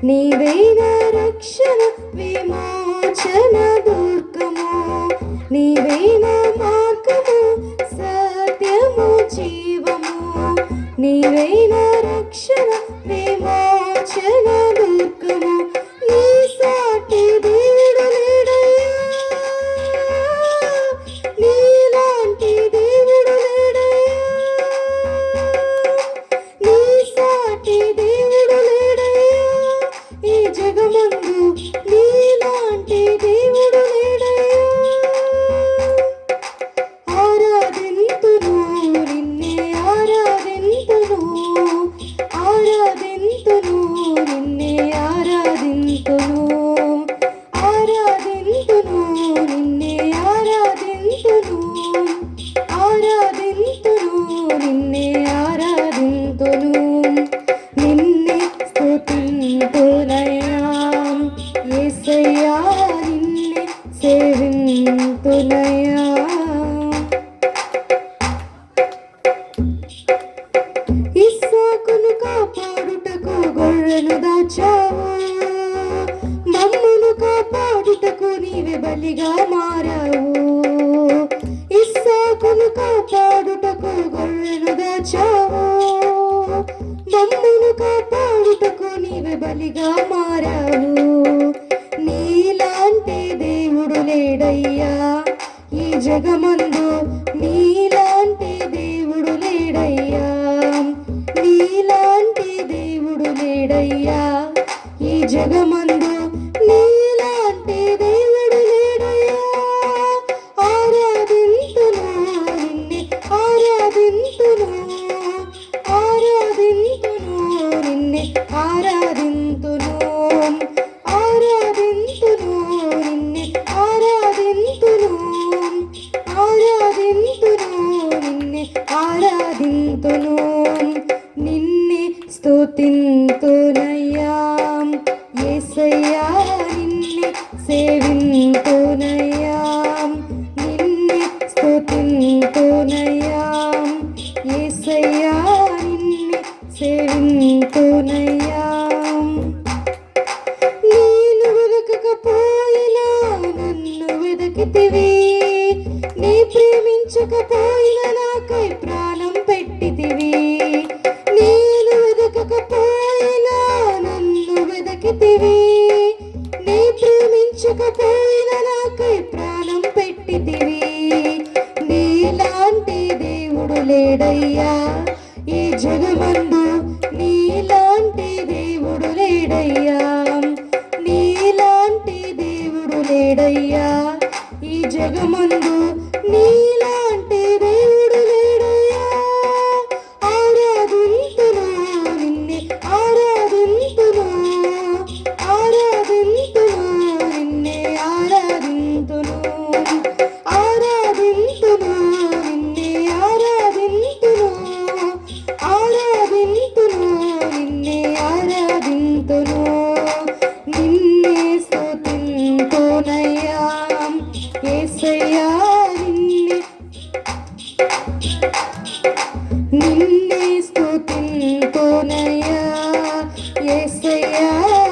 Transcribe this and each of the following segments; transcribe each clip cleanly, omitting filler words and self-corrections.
నీవే నా రక్షణ విమోచన దుర్గము, నీవే నా మార్గము సత్యము జీవము, నీవే నా రక్షణ విమోచన దుర్గము. నీ సాటి దేవుడు లేడయ్యా, నీలాంటి దేవుడు లేడయ్యా, నీ సాటి దేవుడు లేడయ్యా, ఈ జగమందు నీలాంటి దేవుడు లేడయ్యా. ఆరాధింతును నిన్నే ఆరాధింతును, ఆరాధింతును నిన్నే ఆరాధింతును, ఆరాధింతును నిన్నే ఆరాధింతును, ఆరాధింతును నిన్నే ఆరాధింతును. నిన్నే స్తుతింతునయ్యా యేసయ్యా, నిన్నే సేవింతునయ్యా. ఇస్సాకును కాపాడుటకు గొర్రెను దాచావు, మమ్మును కాపాడుటకు నీవే బలిగా మారావు. ఇస్సాకును కాపాడుటకు గొర్రెను దాచావు, మమ్మును కాపాడుటకు నీవే బలిగా మారావు. నీలాంటి దేవుడు లేడయ్యా ఈ జగమందు, నీలాంటి దేవుడు లేడయ్యా, నీలాంటి దేవుడు లేడయ్యా ఈ జగమందు, నీలాంటి దేవుడు లేడయ్యా. ఆరాధింతును నిన్నే ఆరాధింతును, ఆరాధింతును నిన్నే ఆరాధింతును, ఆరాధింతును నిన్నే ఆరాధింతును, ఆరాధింతును నిన్నే ఆరాధింతును. నిన్నే స్తుతింతునయ్యా యేసయ్యా, నిన్నే సేవింతునయ్యా, నిన్నే స్తుతింతునయ్యా యేసయ్యా, నిన్నే సేవింతునయ్యా. నేను వెదకకపోయినా నన్ను వెదకితివి, నీ ప్రేమించకపోయినా నాకై ప్రాణం పెట్టితివి. నేను వెదకకపోయినా నన్ను వెదకితివి, నీ ప్రేమించకపోయినా నాకై ప్రాణం పెట్టితివి. నీలాంటి దేవుడు లేడయ్యా ఈ జగమందు, నీలాంటి దేవుడు లేడయ్యా, నీలాంటి దేవుడు లేడయ్యా ఈ జగమందు, నీలాంటి దేవుడు లేడయ్యా. ఆరాధింతును నిన్నే ఆరాధింతును, ఆరాధింతును నిన్నే ఆరాధింతును, ఆరాధింతును నిన్నే ఆరాధింతును, ఆరాధింతును నిన్నే ఆరాధింతును. నిన్నే స్తుతింతునయ్యా యేసయ్యా, నిన్నే నిన్నే స్తుతింతునయ్యా యేసయ్యా,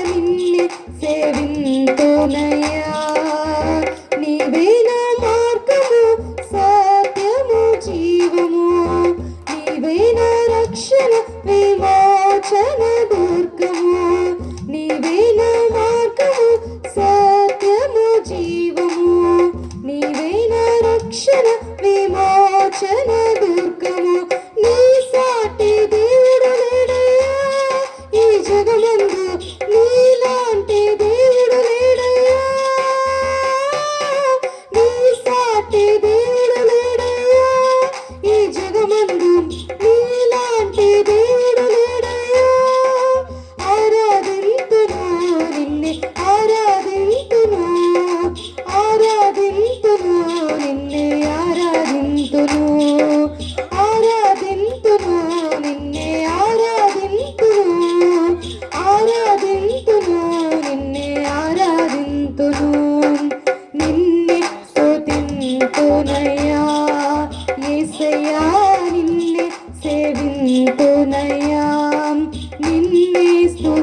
నిన్నే సేవింతునయ్యా. నీవే నా మార్గము సత్యము జీవము, నీవే నా రక్షణ విమోచన దుర్గము, నీవే నా మార్గము సత్యము జీవము, నీవే నా రక్షణ విమోచన దుర్గము. నీ సాటి దేవుడు లేడయ్యా ఈ జగమందు, నీలాంటి దేవుడు లేడయ్యా,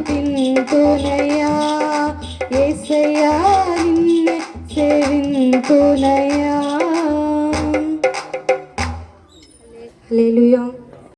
స్తుతింతునయ్యా యేసయ్యా నిన్నే సేవింతునయ్యా హల్లెలూయా